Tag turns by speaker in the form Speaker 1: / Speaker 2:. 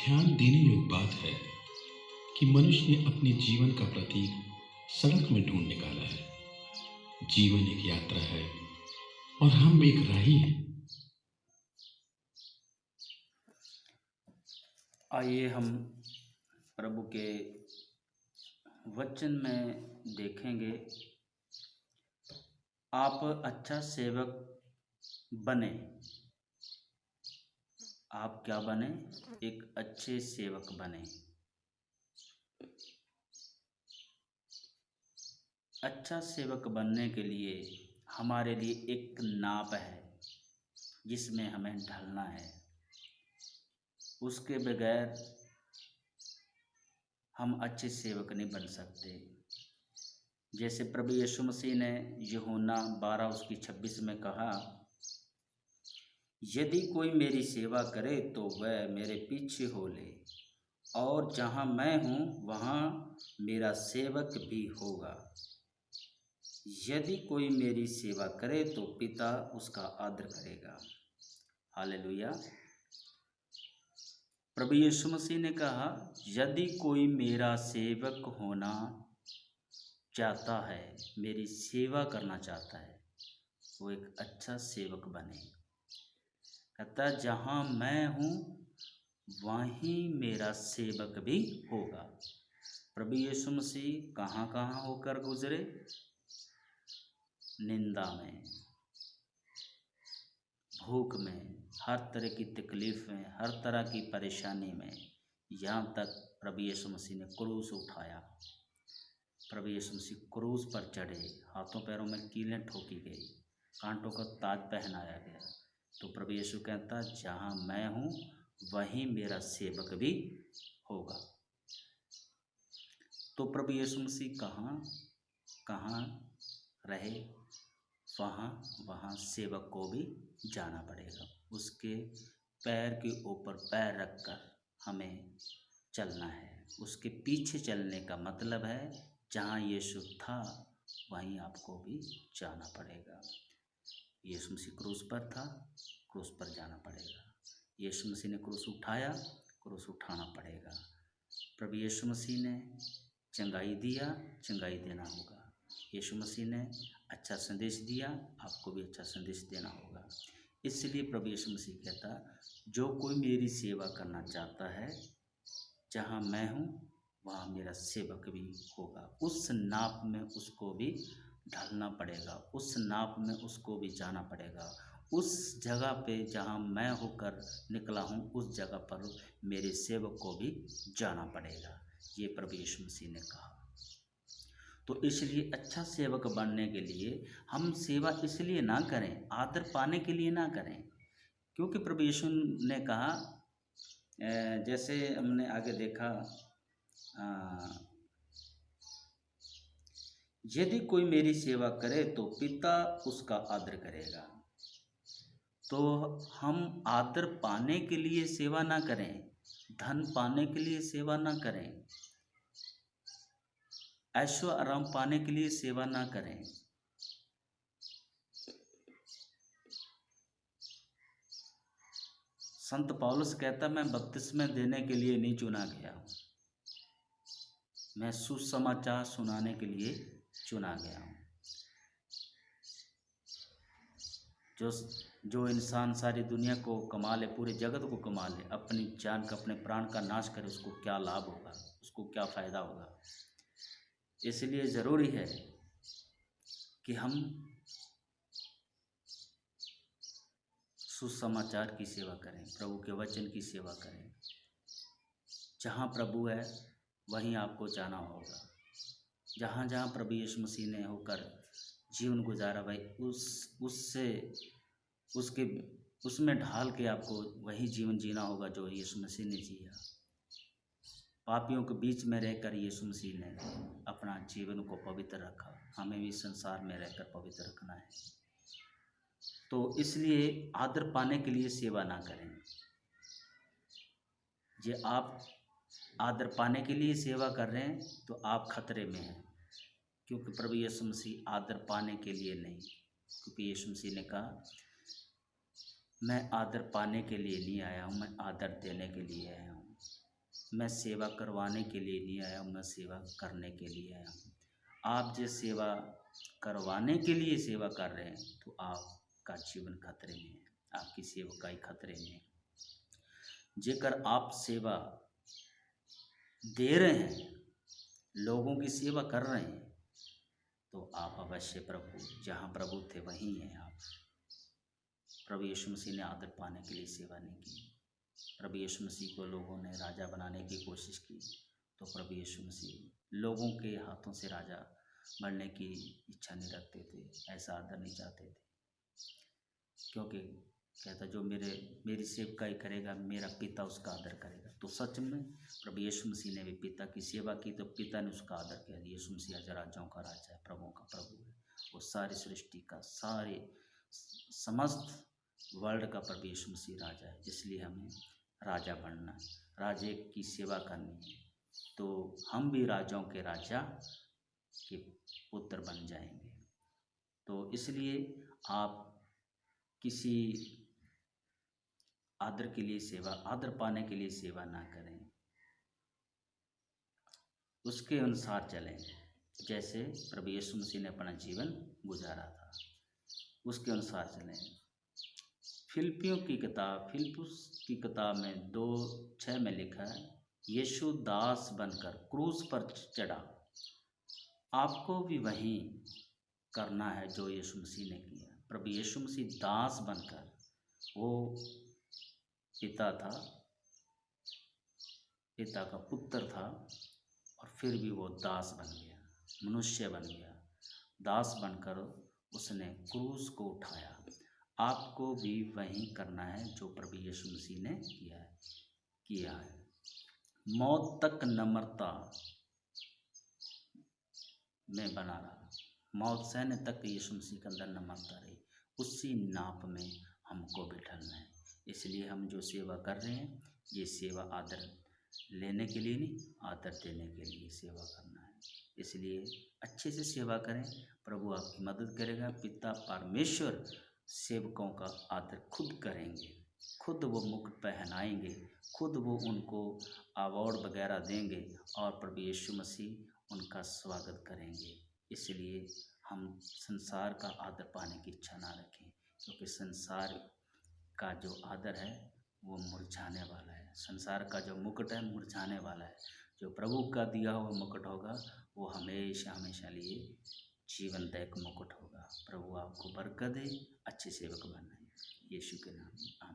Speaker 1: ध्यान देने योग्य बात है कि मनुष्य ने अपने जीवन का प्रतीक सड़क में ढूंढ निकाला है। जीवन एक यात्रा है और हम एक राही हैं।
Speaker 2: आइए हम प्रभु के वचन में देखेंगे। आप अच्छा सेवक बने। आप क्या बने? एक अच्छे सेवक बने। अच्छा सेवक बनने के लिए हमारे लिए एक नाप है जिसमें हमें ढलना है। उसके बगैर हम अच्छे सेवक नहीं बन सकते। जैसे प्रभु यीशु मसीह ने यूहन्ना 12:26 में कहा, यदि कोई मेरी सेवा करे तो वह मेरे पीछे हो ले, और जहाँ मैं हूँ वहाँ मेरा सेवक भी होगा। यदि कोई मेरी सेवा करे तो पिता उसका आदर करेगा। हालेलुया। प्रभु यीशु मसीह ने कहा, यदि कोई मेरा सेवक होना चाहता है, मेरी सेवा करना चाहता है, वो एक अच्छा सेवक बने। कहता है जहाँ मैं हूँ वहीं मेरा सेवक भी होगा। प्रभु यीशु मसीह कहाँ कहाँ होकर गुजरे? निंदा में, भूख में, हर तरह की तकलीफ में, हर तरह की परेशानी में, यहाँ तक प्रभु यीशु मसीह ने क्रूस उठाया। प्रभु यीशु मसीह क्रूस पर चढ़े, हाथों पैरों में कीलें ठोकी गई, कांटों का ताज पहनाया गया। तो प्रभु यीशु कहता, जहाँ मैं हूँ वहीं मेरा सेवक भी होगा। तो प्रभु यीशु मसीह कहाँ कहाँ रहे, वहाँ सेवक को भी जाना पड़ेगा। उसके पैर के ऊपर पैर रखकर हमें चलना है। उसके पीछे चलने का मतलब है जहाँ यीशु था वहीं आपको भी जाना पड़ेगा। यीशु मसीह क्रूस पर था, क्रूस पर जाना पड़ेगा। यीशु मसीह ने क्रूस उठाया, क्रूस उठाना पड़ेगा। प्रभु यीशु मसीह ने चंगाई दिया, चंगाई देना होगा। यीशु मसीह ने अच्छा संदेश दिया, आपको भी अच्छा संदेश देना होगा। इसलिए प्रभु यीशु मसीह कहता, जो कोई मेरी सेवा करना चाहता है, जहाँ मैं हूँ वहाँ मेरा सेवक भी होगा। उस नाप में उसको भी ढलना पड़ेगा, उस नाप में उसको भी जाना पड़ेगा। उस जगह पे जहाँ मैं होकर निकला हूँ उस जगह पर मेरे सेवक को भी जाना पड़ेगा। ये प्रभु यीशु मसीह ने कहा। तो इसलिए अच्छा सेवक बनने के लिए हम सेवा इसलिए ना करें, आदर पाने के लिए ना करें, क्योंकि प्रभु यीशु ने कहा, जैसे हमने आगे देखा, यदि कोई मेरी सेवा करे तो पिता उसका आदर करेगा। तो हम आदर पाने के लिए सेवा ना करें, धन पाने के लिए सेवा ना करें, ऐशो आराम पाने के लिए सेवा ना करें। संत पौलुस कहता, मैं बपतिस्मा देने के लिए नहीं चुना गया हूँ, मैं सुसमाचार सुनाने के लिए चुना गया हूँ। जो इंसान सारी दुनिया को कमा ले, पूरे जगत को कमा ले, अपनी जान का, अपने प्राण का नाश करे, उसको क्या लाभ होगा, उसको क्या फ़ायदा होगा। इसलिए ज़रूरी है कि हम सुसमाचार की सेवा करें, प्रभु के वचन की सेवा करें। जहाँ प्रभु है वहीं आपको जाना होगा। जहाँ जहाँ प्रभु यीशु मसीह ने होकर जीवन गुजारा, भाई उसमें ढाल के आपको वही जीवन जीना होगा जो यीशु मसीह ने जिया। पापियों के बीच में रहकर यीशु मसीह ने अपना जीवन को पवित्र रखा, हमें भी संसार में रहकर पवित्र रखना है। तो इसलिए आदर पाने के लिए सेवा ना करें। जे आप आदर पाने के लिए सेवा कर रहे हैं तो आप खतरे में हैं, क्योंकि प्रभु यीशु मसीह आदर पाने के लिए नहीं, क्योंकि यीशु मसीह ने कहा, मैं आदर पाने के लिए नहीं आया हूँ, मैं आदर देने के लिए आया हूँ। मैं सेवा करवाने के लिए नहीं आया हूँ, मैं सेवा करने के लिए आया हूँ। आप जो सेवा करवाने के लिए सेवा कर रहे हैं तो आपका जीवन खतरे में है, आपकी सेवकाई खतरे में है। जेकर आप सेवा दे रहे हैं, लोगों की सेवा कर रहे हैं, तो आप अवश्य प्रभु, जहाँ प्रभु थे वहीं हैं आप। प्रभु यीशु मसीह ने आदर पाने के लिए सेवा नहीं की। प्रभु यीशु मसीह को लोगों ने राजा बनाने की कोशिश की, तो प्रभु यीशु मसीह लोगों के हाथों से राजा बनने की इच्छा नहीं रखते थे, ऐसा आदर नहीं चाहते थे, क्योंकि कहता जो मेरी सेवकाई करेगा मेरा पिता उसका आदर करेगा। तो सच में प्रभु यीशु मसीह ने भी पिता की सेवा की, तो पिता ने उसका आदर किया। यीशु मसीह आज राजाओं का राजा है, प्रभुओं का प्रभु है, वो सारी सृष्टि का, सारे समस्त वर्ल्ड का प्रभु यीशु मसीह राजा है। इसलिए हमें राजा बनना है, राजे की सेवा करनी है, तो हम भी राजाओं के राजा के पुत्र बन जाएंगे। तो इसलिए आप किसी आदर के लिए सेवा, आदर पाने के लिए सेवा ना करें, उसके अनुसार चलें। जैसे प्रभु यीशु मसीह ने अपना जीवन गुजारा था, उसके अनुसार चलें। फिलिप्पुस की किताब में 2:6 में लिखा है, यीशु दास बनकर क्रूस पर चढ़ा, आपको भी वही करना है जो यीशु मसीह ने किया। प्रभु यीशु मसीह दास बनकर, वो पिता था, पिता का पुत्र था, और फिर भी वो दास बन गया, मनुष्य बन गया। दास बनकर उसने क्रूस को उठाया। आपको भी वही करना है जो प्रभु यीशु मसीह ने किया है। मौत तक नम्रता में बना रहा, मौत सहने तक यीशु मसीह के अंदर नम्रता रही, उसी नाप में हमको भी ढलना है। इसलिए हम जो सेवा कर रहे हैं, ये सेवा आदर लेने के लिए नहीं, आदर देने के लिए सेवा करना है। इसलिए अच्छे से सेवा करें, प्रभु आपकी मदद करेगा। पिता परमेश्वर सेवकों का आदर खुद करेंगे, खुद वो मुकुट पहनाएंगे, खुद वो उनको अवार्ड वगैरह देंगे, और प्रभु यीशु मसीह उनका स्वागत करेंगे। इसलिए हम संसार का आदर पाने की इच्छा ना रखें, क्योंकि संसार का जो आदर है वो मुरझाने वाला है। संसार का जो मुकुट है मुरझाने वाला है। जो प्रभु का दिया हुआ मुकुट होगा वो हमेशा हमेशा लिए जीवनदायक मुकुट होगा। प्रभु आपको बरकत दे, अच्छे सेवक बनाए, यीशु के नाम में।